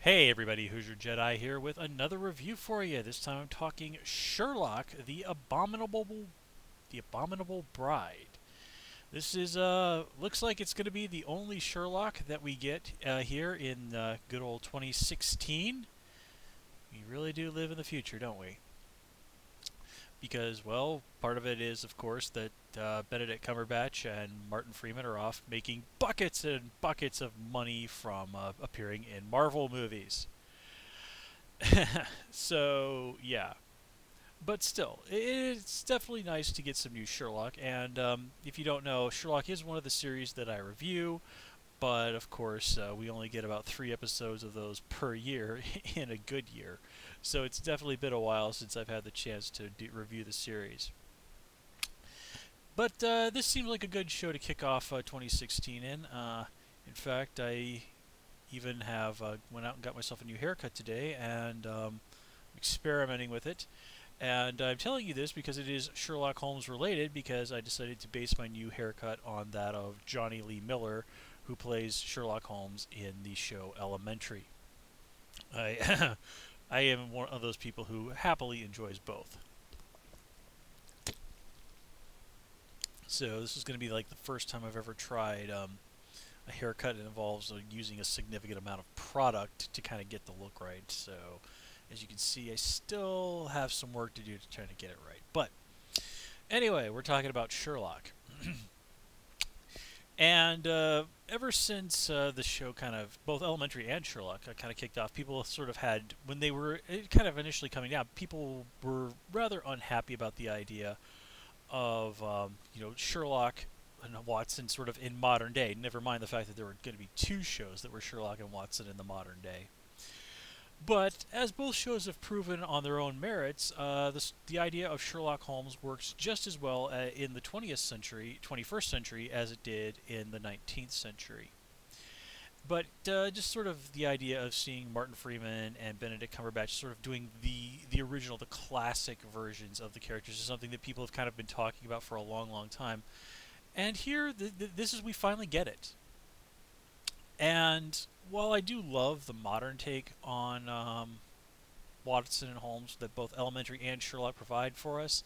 Hey everybody, Who's Your Jedi here with another review for you. This time I'm talking Sherlock, the Abominable Bride. This is looks like it's going to be the only Sherlock that we get here in good old 2016. We really do live in the future, don't we? Because, well, part of it is, of course, that Benedict Cumberbatch and Martin Freeman are off making buckets and buckets of money from appearing in Marvel movies. So yeah, but still, it's definitely nice to get some new Sherlock. And if you don't know, Sherlock is one of the series that I review. But of course, we only get about 3 episodes of those per year in a good year. So it's definitely been a while since I've had the chance to review the series. But this seems like a good show to kick off 2016 in. In fact, I even have went out and got myself a new haircut today, and experimenting with it. And I'm telling you this because it is Sherlock Holmes related, because I decided to base my new haircut on that of Johnny Lee Miller, who plays Sherlock Holmes in the show Elementary. I I am one of those people who happily enjoys both. So this is going to be like the first time I've ever tried a haircut that involves using a significant amount of product to kind of get the look right. So as you can see, I still have some work to do to try to get it right. But anyway, we're talking about Sherlock. And ever since the show kind of, both Elementary and Sherlock, kind of kicked off, people sort of had, when they were kind of initially coming out, people were rather unhappy about the idea of, Sherlock and Watson sort of in modern day. Never mind the fact that there were going to be two shows that were Sherlock and Watson in the modern day. But as both shows have proven on their own merits, the idea of Sherlock Holmes works just as well in the 20th century, 21st century, as it did in the 19th century. But just sort of the idea of seeing Martin Freeman and Benedict Cumberbatch sort of doing the original, the classic versions of the characters is something that people have kind of been talking about for a long, long time. And here, this is we finally get it. And while I do love the modern take on Watson and Holmes that both Elementary and Sherlock provide for us,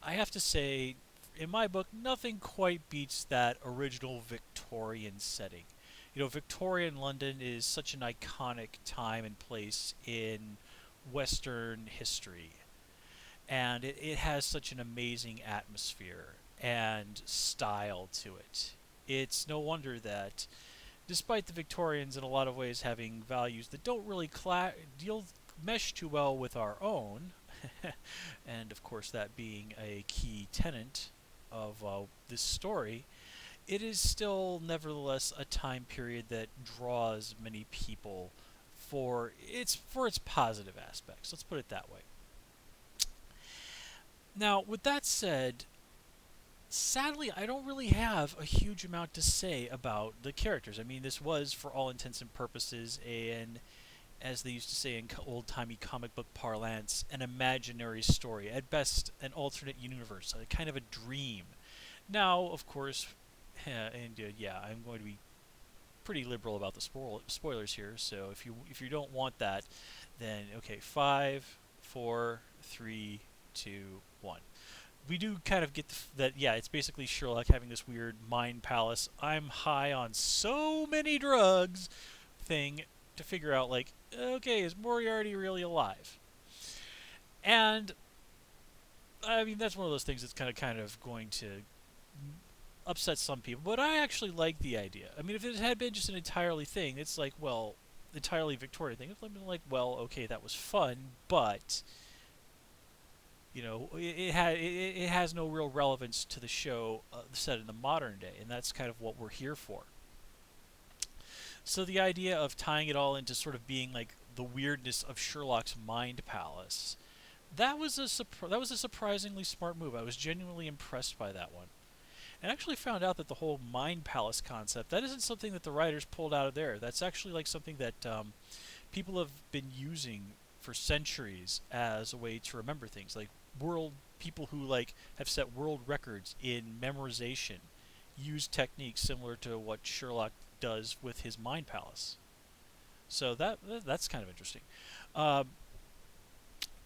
I have to say, in my book, nothing quite beats that original Victorian setting. Victorian London is such an iconic time and place in Western history, and it has such an amazing atmosphere and style to it. It's no wonder that, despite the Victorians in a lot of ways having values that don't really deal mesh too well with our own, and of course that being a key tenet of this story, it is still nevertheless a time period that draws many people for its positive aspects. Let's put it that way. Now, with that said, sadly, I don't really have a huge amount to say about the characters. I mean, this was, for all intents and purposes, as they used to say in old timey comic book parlance, an imaginary story. At best, an alternate universe, a kind of a dream. Now, of course, I'm going to be pretty liberal about the spoilers here. So if you don't want that, then okay, 5, 4, 3, 2, 1. We do kind of get that. Yeah, it's basically Sherlock having this weird mind palace. I'm high on so many drugs thing to figure out, like, okay, is Moriarty really alive? And I mean, that's one of those things that's kind of going to upset some people, but I actually like the idea. I mean, if it had been just an entirely Victorian thing, it's like, well, okay, that was fun, but it has no real relevance to the show set in the modern day, and that's kind of what we're here for. So the idea of tying it all into sort of being like the weirdness of Sherlock's mind palace, that was a surprisingly smart move. I was genuinely impressed by that one. And actually found out that the whole mind palace concept, that isn't something that the writers pulled out of there. That's actually like something that people have been using for centuries as a way to remember things. Like world people who like have set world records in memorization use techniques similar to what Sherlock does with his mind palace. So that's kind of interesting. Uh,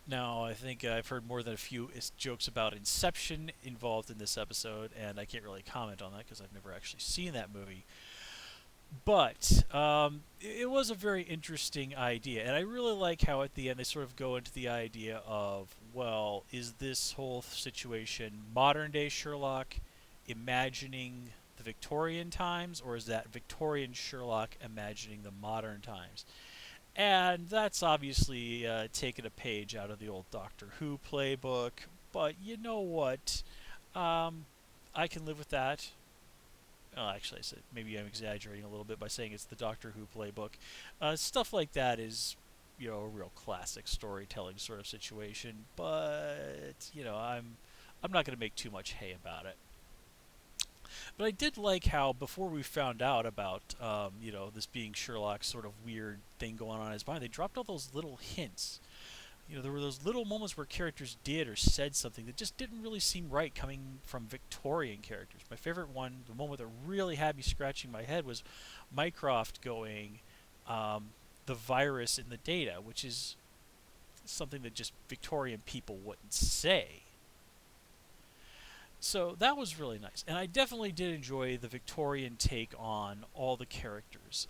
Now, I think I've heard more than a few jokes about Inception involved in this episode, and I can't really comment on that because I've never actually seen that movie. But it was a very interesting idea, and I really like how at the end they sort of go into the idea of, well, is this whole situation modern day Sherlock imagining the Victorian times, or is that Victorian Sherlock imagining the modern times? And that's obviously taken a page out of the old Doctor Who playbook, but you know what? Um, I can live with that. Well, actually, I said maybe I'm exaggerating a little bit by saying it's the Doctor Who playbook. Stuff like that is, a real classic storytelling sort of situation. But I'm not going to make too much hay about it. But I did like how before we found out about this being Sherlock's sort of weird thing going on in his mind, they dropped all those little hints. There were those little moments where characters did or said something that just didn't really seem right coming from Victorian characters. My favorite one, the moment that really had me scratching my head, was Mycroft going, um, "the virus in the data," which is something that just Victorian people wouldn't say. So that was really nice, and I definitely did enjoy the Victorian take on all the characters.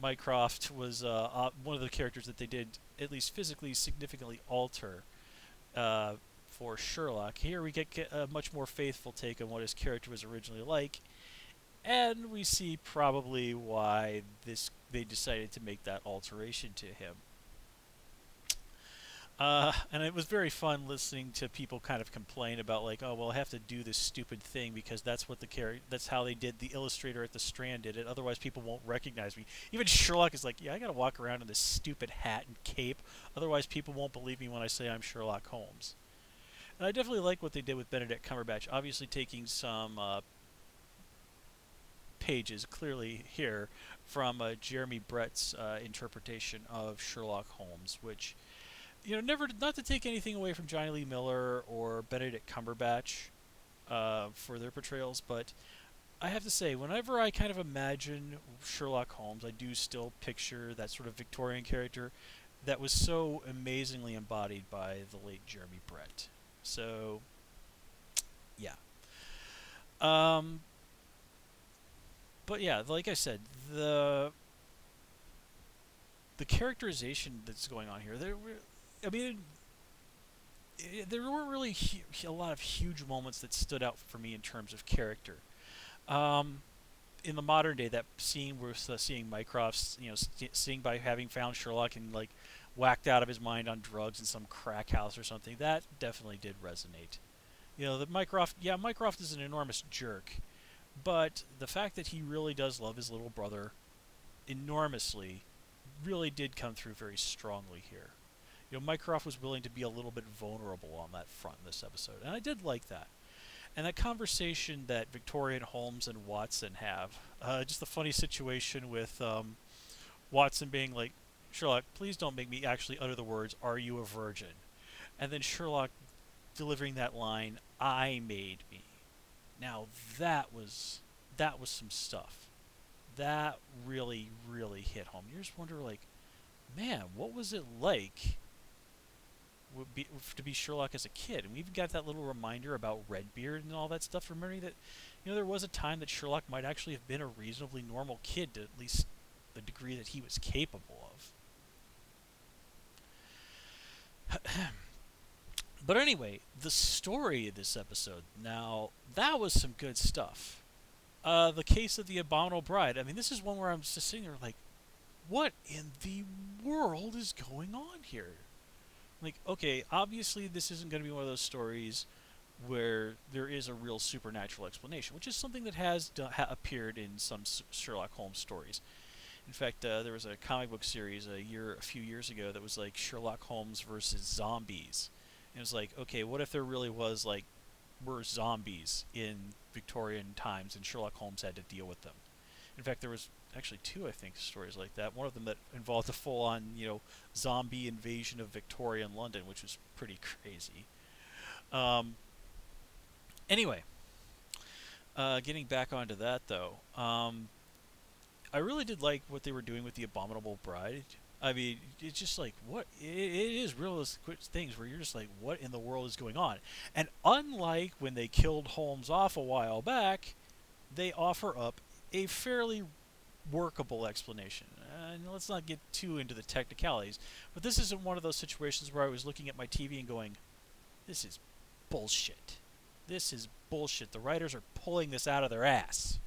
Mycroft was one of the characters that they did at least physically significantly alter uh, for Sherlock. Here we get a much more faithful take on what his character was originally like, and we see probably why this they decided to make that alteration to him. And it was very fun listening to people kind of complain about like, oh well, I have to do this stupid thing because that's how they did the illustrator at the Strand did it. Otherwise, people won't recognize me. Even Sherlock is like, yeah, I got to walk around in this stupid hat and cape. Otherwise, people won't believe me when I say I'm Sherlock Holmes. And I definitely like what they did with Benedict Cumberbatch. Obviously, taking some pages clearly here from Jeremy Brett's interpretation of Sherlock Holmes, which never not to take anything away from Johnny Lee Miller or Benedict Cumberbatch for their portrayals, but I have to say, whenever I kind of imagine Sherlock Holmes, I do still picture that sort of Victorian character that was so amazingly embodied by the late Jeremy Brett. So, yeah. Um, but yeah, like I said, the characterization that's going on here, I mean, there weren't really a lot of huge moments that stood out for me in terms of character. Um, in the modern day, that scene where seeing Mycroft's, seeing by having found Sherlock and like whacked out of his mind on drugs in some crack house or something, that definitely did resonate. That Mycroft is an enormous jerk, but the fact that he really does love his little brother enormously really did come through very strongly here. Mycroft was willing to be a little bit vulnerable on that front in this episode, and I did like that. And that conversation that Victorian Holmes and Watson have, just the funny situation with Watson being like, Sherlock, please don't make me actually utter the words, "Are you a virgin?" And then Sherlock delivering that line, "I made me." Now that was some stuff. That really, really hit home. You just wonder, like, man, what was it like to be Sherlock as a kid? And we even got that little reminder about Redbeard and all that stuff, remembering that there was a time that Sherlock might actually have been a reasonably normal kid to at least the degree that he was capable of. But anyway, the story of this episode, now that was some good stuff. The case of the Abominable Bride. I mean, this is one where I'm just sitting there like, what in the world is going on here? Like, okay, obviously this isn't going to be one of those stories where there is a real supernatural explanation, which is something that has appeared in some Sherlock Holmes stories. In fact, there was a comic book series a few years ago that was like Sherlock Holmes versus zombies. And it was like, okay, what if there really were zombies in Victorian times and Sherlock Holmes had to deal with them? In fact, there was actually two, I think, stories like that. One of them that involved a full-on, zombie invasion of Victorian London, which was pretty crazy. Um, anyway, getting back onto that though, I really did like what they were doing with the Abominable Bride. I mean, it's just like what it is realistic things where you're just like, what in the world is going on? And unlike when they killed Holmes off a while back, they offer up a fairly workable explanation. And let's not get too into the technicalities, but this isn't one of those situations where I was looking at my TV and going, "This is bullshit. This is bullshit. The writers are pulling this out of their ass."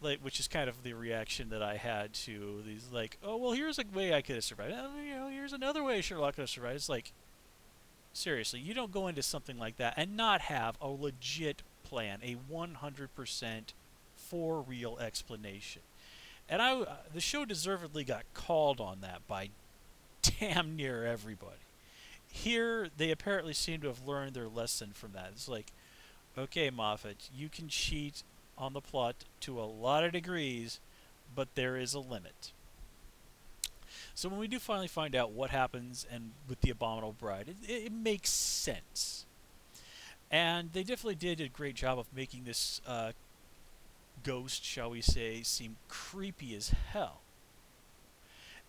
Like, which is kind of the reaction that I had to these, like, oh well, here's a way I could have survived. Oh, here's another way Sherlock could have survived. It's like, seriously, you don't go into something like that and not have a legit plan, a 100% for real explanation. And the show deservedly got called on that by damn near everybody. Here, they apparently seem to have learned their lesson from that. It's like, okay, Moffat, you can cheat on the plot to a lot of degrees, but there is a limit. So when we do finally find out what happens and with the Abominable Bride, it makes sense. And they definitely did a great job of making this ghost, shall we say, seem creepy as hell.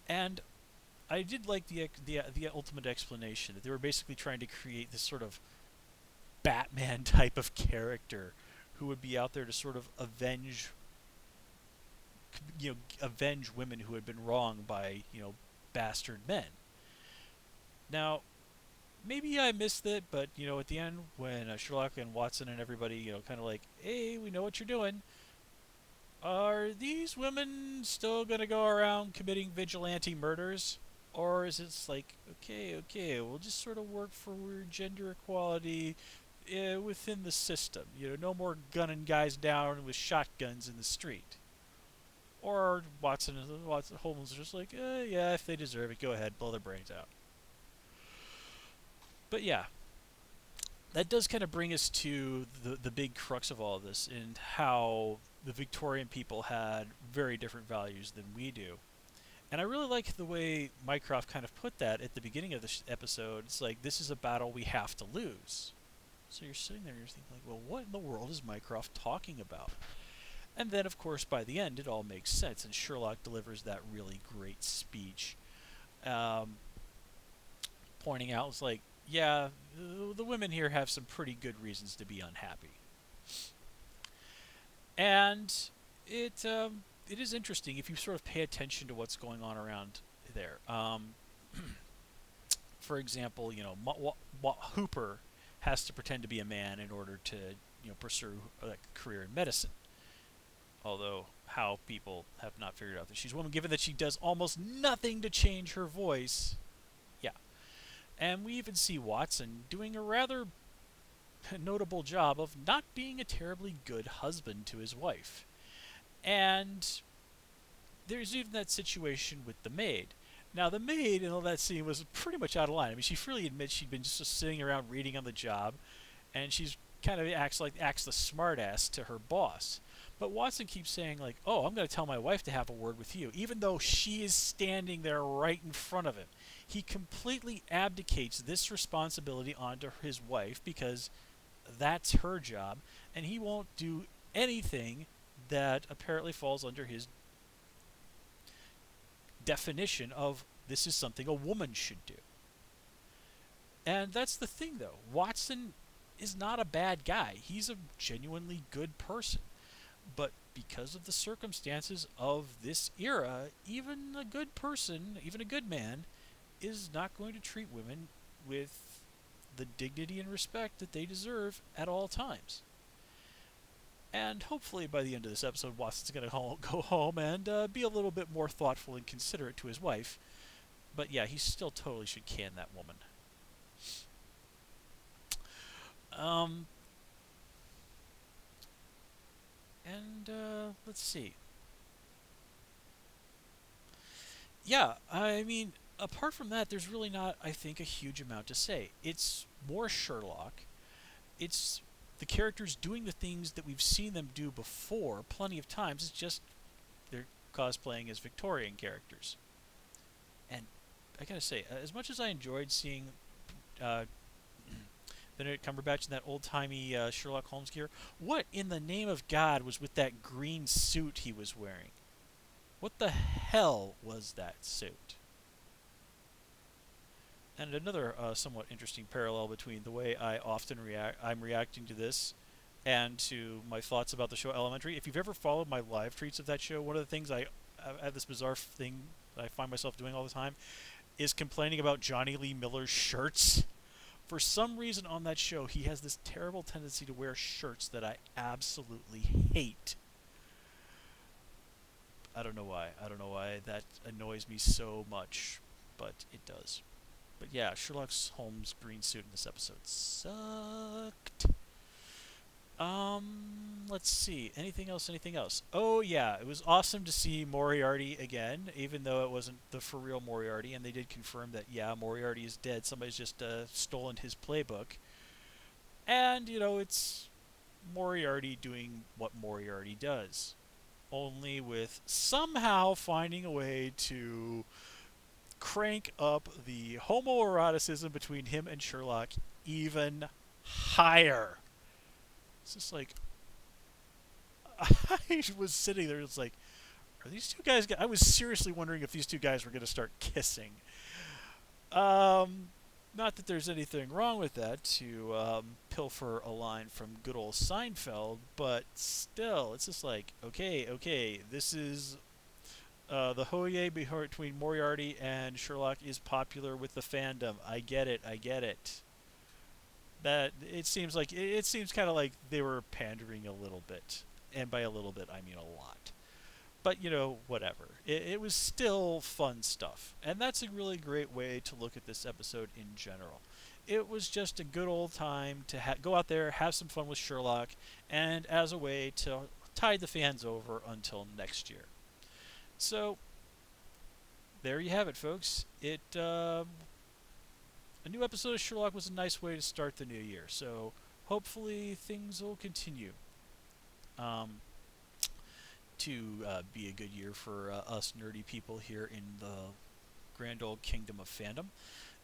And I did like the ultimate explanation that they were basically trying to create this sort of Batman type of character who would be out there to sort of avenge women who had been wronged by bastard men. Now, maybe I missed it, but at the end when Sherlock and Watson and everybody kind of like, hey, we know what you're doing. Are these women still gonna go around committing vigilante murders? Or is it like, okay, we'll just sort of work for gender equality within the system? No more gunning guys down with shotguns in the street. Or Watson Holmes is just like, yeah, if they deserve it, go ahead, blow their brains out. But yeah, that does kind of bring us to the big crux of all of this and how the Victorian people had very different values than we do. And I really like the way Mycroft kind of put that at the beginning of the episode. It's like, this is a battle we have to lose. So you're sitting there and you're thinking, like, well, what in the world is Mycroft talking about? And then, of course, by the end, it all makes sense, and Sherlock delivers that really great speech, pointing out, it's like, yeah, the women here have some pretty good reasons to be unhappy. And it is interesting if you sort of pay attention to what's going on around there. For example, Hooper has to pretend to be a man in order to pursue a career in medicine. Although how people have not figured out that she's a woman, given that she does almost nothing to change her voice. Yeah. And we even see Watson doing a rather notable job of not being a terribly good husband to his wife. And there's even that situation with the maid. Now, the maid in all that scene was pretty much out of line. I mean, she freely admits she'd been just sitting around reading on the job, and she's kind of acts the smartass to her boss. But Watson keeps saying, like, oh, I'm going to tell my wife to have a word with you, even though she is standing there right in front of him. He completely abdicates this responsibility onto his wife because that's her job, and he won't do anything that apparently falls under his definition of this is something a woman should do. And that's the thing, though. Watson is not a bad guy. He's a genuinely good person. But because of the circumstances of this era, even a good person, even a good man, is not going to treat women with the dignity and respect that they deserve at all times. And hopefully by the end of this episode, Watson's going to go home and be a little bit more thoughtful and considerate to his wife. But yeah, he still totally should can that woman. Let's see. Yeah, I mean, apart from that, there's really not, I think, a huge amount to say. It's more Sherlock. It's the characters doing the things that we've seen them do before plenty of times. It's just they're cosplaying as Victorian characters. And I gotta say, as much as I enjoyed seeing Benedict Cumberbatch in that old-timey Sherlock Holmes gear. What in the name of God was with that green suit he was wearing? What the hell was that suit? And another somewhat interesting parallel between the way I'm reacting to this and to my thoughts about the show Elementary. If you've ever followed my live tweets of that show, one of the things I have this bizarre thing that I find myself doing all the time is complaining about Johnny Lee Miller's shirts. For some reason on that show, he has this terrible tendency to wear shirts that I absolutely hate. I don't know why. I don't know why that annoys me so much, but it does. But yeah, Sherlock Holmes' green suit in this episode sucked. Let's see. Anything else? Anything else? Oh yeah, it was awesome to see Moriarty again, even though it wasn't the for real Moriarty, and they did confirm that yeah, Moriarty is dead. Somebody's just stolen his playbook, and it's Moriarty doing what Moriarty does, only with somehow finding a way to crank up the homoeroticism between him and Sherlock even higher. It's just like I was sitting there. It's like, are these two guys? I was seriously wondering if these two guys were going to start kissing. Um, Not that there's anything wrong with that, to pilfer a line from good old Seinfeld, but still, it's just like, okay, okay, this is the hoye between Moriarty and Sherlock is popular with the fandom. I get it. I get it. That it seems kind of like they were pandering a little bit, and by a little bit I mean a lot. But whatever. It was still fun stuff, and that's a really great way to look at this episode in general. It was just a good old time to go out there, have some fun with Sherlock, and as a way to tide the fans over until next year. So there you have it, folks. A new episode of Sherlock was a nice way to start the new year. So hopefully things will continue um, to be a good year for us nerdy people here in the grand old kingdom of fandom.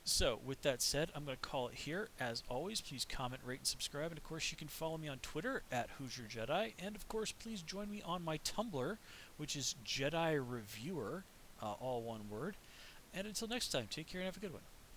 So, with that said, I'm going to call it here. As always, please comment, rate, and subscribe. And of course, you can follow me on Twitter at Hoosier Jedi. And of course, please join me on my Tumblr, which is Jedi Reviewer, all one word. And until next time, take care and have a good one.